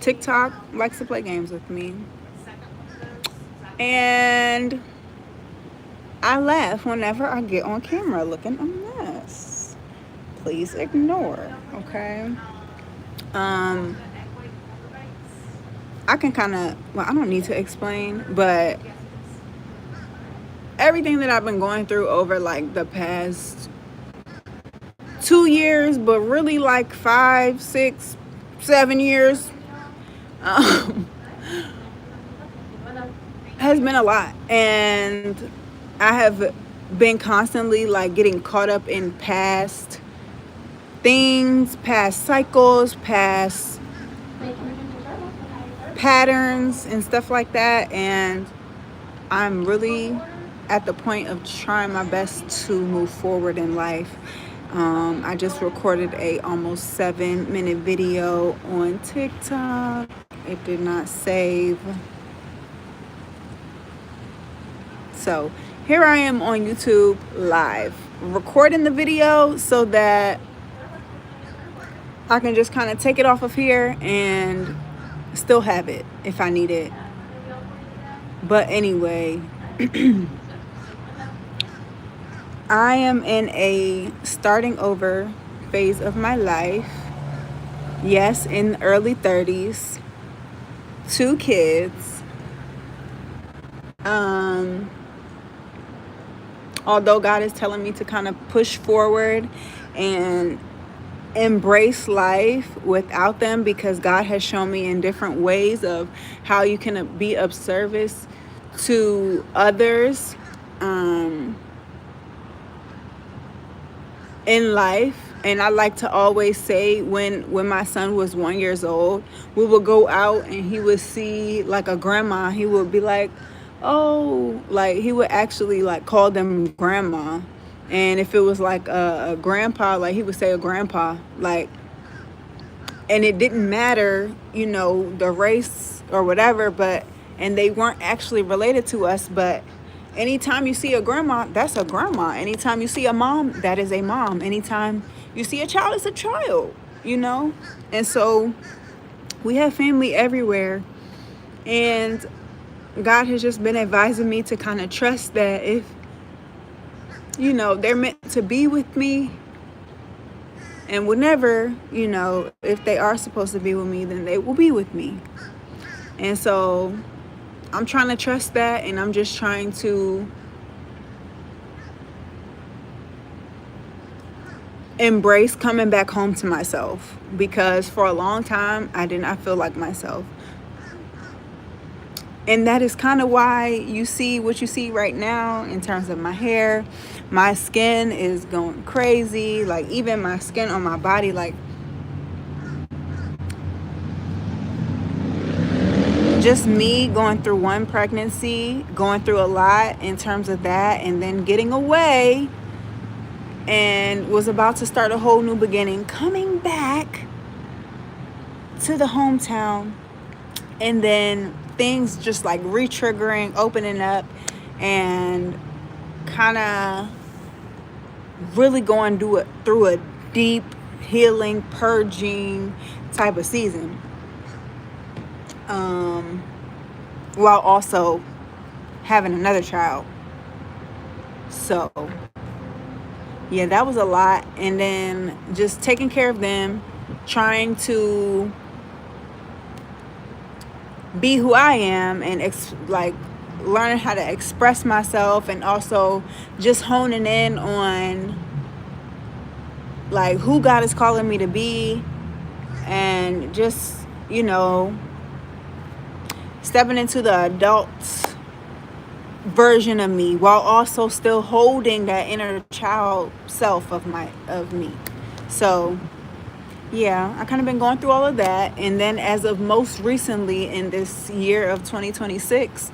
TikTok likes to play games with me. And I laugh whenever I get on camera looking a mess. Please ignore, okay? Um, I can kind of, well, I don't need to explain, but everything that I've been going through over like the past 2 years, but really like 5, 6, 7 years, um, has been a lot. And I have been constantly like getting caught up in past things, past cycles, past patterns and stuff like that. And I'm really at the point of trying my best to move forward in life. I just recorded a almost 7-minute video on TikTok. It did not save. So here I am on YouTube live, recording the video so that I can just kind of take it off of here and still have it if I need it. But anyway, I am in a starting over phase of my life. Yes, in the early 30s, 2 kids. Although God is telling me to kind of push forward and embrace life without them, because God has shown me in different ways of how you can be of service to others in life. And I like to always say, when my son was 1 year old, we would go out and he would see like a grandma. He would be like, oh, like he would actually like call them grandma. And if it was like a grandpa, like he would say a grandpa, like, and it didn't matter, the race or whatever, and they weren't actually related to us. But anytime you see a grandma, that's a grandma. Anytime you see a mom, that is a mom. Anytime you see a child, it's a child, And so we have family everywhere. And God has just been advising me to kind of trust that if, they're meant to be with me, and whenever, if they are supposed to be with me, then they will be with me. And so I'm trying to trust that, and I'm just trying to embrace coming back home to myself, because for a long time I did not feel like myself. And that is kind of why you see what you see right now in terms of my hair. My skin is going crazy. Like even my skin on my body, like just me going through one pregnancy, going through a lot in terms of that, and then getting away and was about to start a whole new beginning, coming back to the hometown, and then things just like re-triggering, opening up, and kind of really going through a deep healing, purging type of season, while also having another child. So yeah, that was a lot. And then just taking care of them, trying to be who I am, and learning how to express myself, and also just honing in on like who God is calling me to be, and just stepping into the adult version of me while also still holding that inner child self of me. So yeah, I kind of been going through all of that. And then as of most recently in this year of 2026,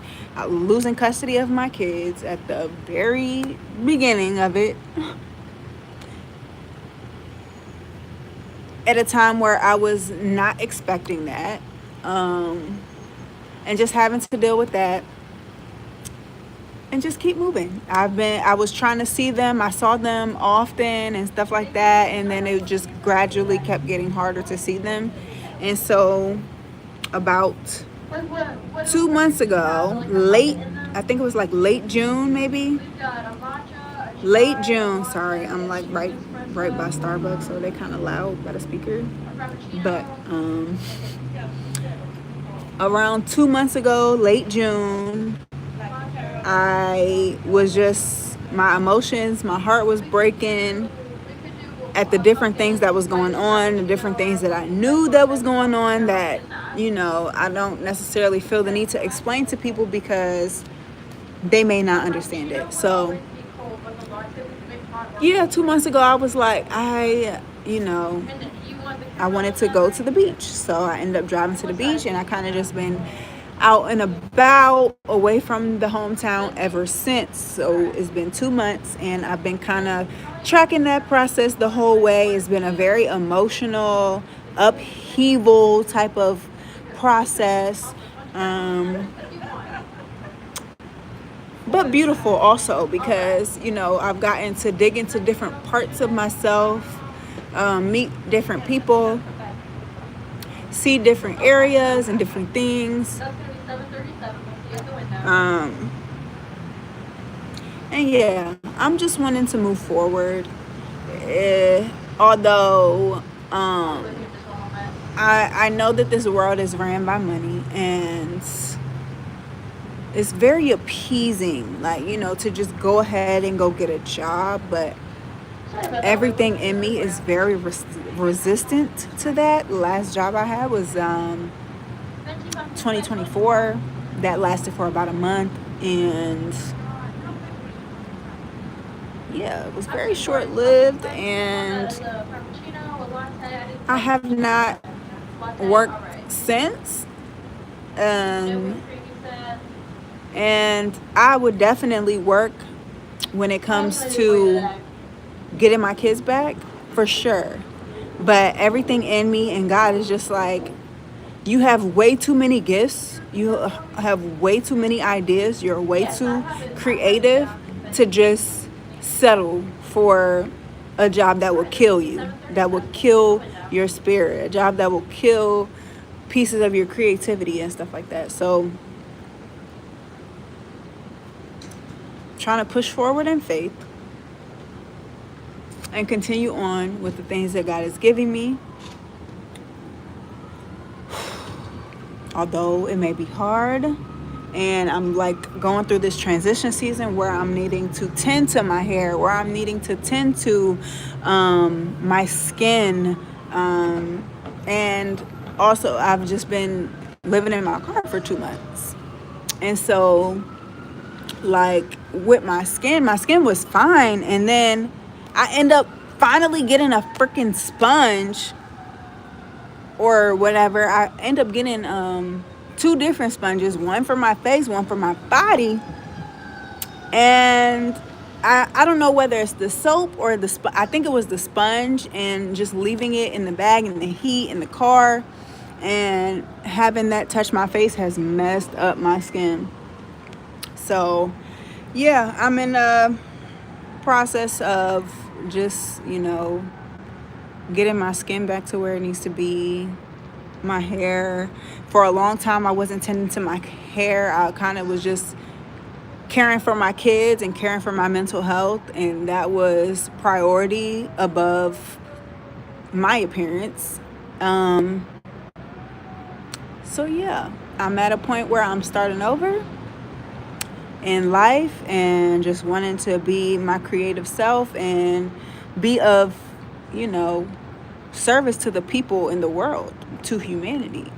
losing custody of my kids at the very beginning of it, at a time where I was not expecting that, and just having to deal with that and just keep moving. I was trying to see them. I saw them often and stuff like that, and then it just gradually kept getting harder to see them. And so about 2 months ago, late, I think it was like late June, maybe late June. Sorry, I'm like right by Starbucks, so they kind of loud by the speaker. But around 2 months ago, late June, I was just, my emotions, my heart was breaking at the different things that was going on, the different things that I knew that was going on that, I don't necessarily feel the need to explain to people because they may not understand it. So yeah, 2 months ago I was like, I wanted to go to the beach. So I ended up driving to the beach, and I kind of just been out and about away from the hometown ever since. So it's been 2 months, and I've been kind of tracking that process the whole way. It's been a very emotional, upheaval type of process. But beautiful also, because I've gotten to dig into different parts of myself, meet different people, see different areas and different things, and yeah, I'm just wanting to move forward. Although I know that this world is ran by money, and it's very appeasing, like, to just go ahead and go get a job. But everything in me is very resistant to that. The last job I had was 2024. That lasted for about a month. And yeah, it was very short-lived. And I have not worked since. And I would definitely work when it comes to getting my kids back, for sure. But everything in me and God is just like, you have way too many gifts. You have way too many ideas. You're way too creative to just settle for a job that will kill you, that will kill your spirit, a job that will kill pieces of your creativity and stuff like that. So trying to push forward in faith and continue on with the things that God is giving me. Although it may be hard, and I'm like going through this transition season where I'm needing to tend to my hair, where I'm needing to tend to my skin, and also I've just been living in my car for 2 months. And so, like, with my skin was fine, and then I end up finally getting a freaking sponge or whatever. I end up getting 2 different sponges, one for my face, one for my body. And I don't know whether it's the soap or I think it was the sponge, and just leaving it in the bag in the heat in the car and having that touch my face has messed up my skin. So yeah, I'm in a process of just, getting my skin back to where it needs to be. My hair, for a long time I wasn't tending to my hair. I kind of was just caring for my kids and caring for my mental health, and that was priority above my appearance. So yeah, I'm at a point where I'm starting over in life and just wanting to be my creative self and be of, service to the people in the world, to humanity.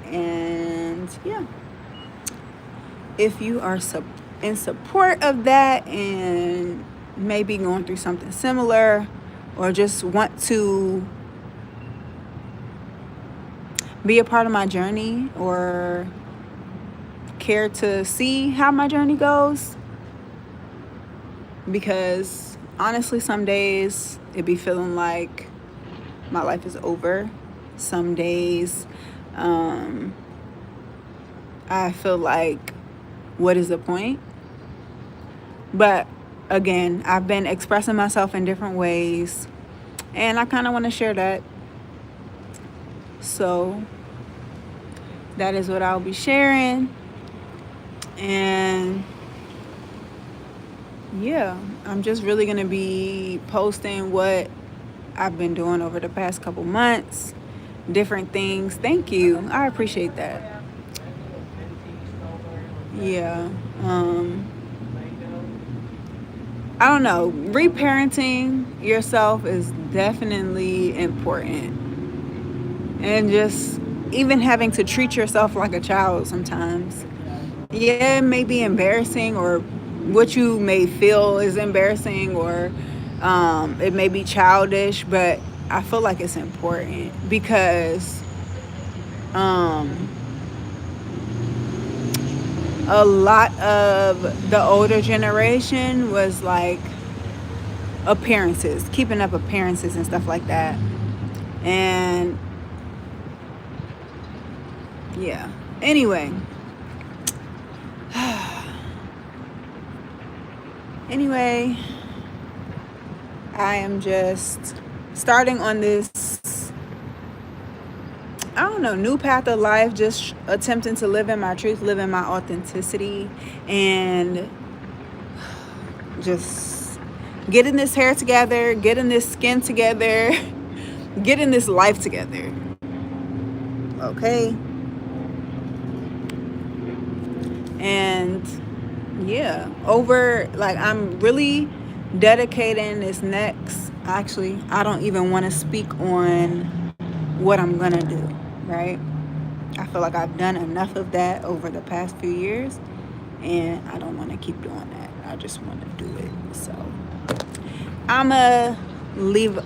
And yeah, if you are in support of that and maybe going through something similar, or just want to be a part of my journey, or care to see how my journey goes, because honestly some days it be feeling like my life is over. Some days I feel like, what is the point? But again, I've been expressing myself in different ways, and I kind of want to share that. So that is what I'll be sharing. And yeah, I'm just really going to be posting what I've been doing over the past couple months, different things. Thank you. I appreciate that. Yeah. I don't know. Reparenting yourself is definitely important. And just even having to treat yourself like a child sometimes. Yeah, it may be embarrassing, or what you may feel is embarrassing, or it may be childish, but I feel like it's important because um, a lot of the older generation was like appearances, keeping up appearances and stuff like that. And yeah. Anyway, anyway, I am just starting on this, I don't know, new path of life, just attempting to live in my truth, live in my authenticity, and just getting this hair together, getting this skin together, getting this life together. Okay. And yeah, over, like, I'm really dedicating this next, actually, I don't even want to speak on what I'm gonna do, right? I feel like I've done enough of that over the past few years, and I don't want to keep doing that. I just want to do it. So I'm gonna leave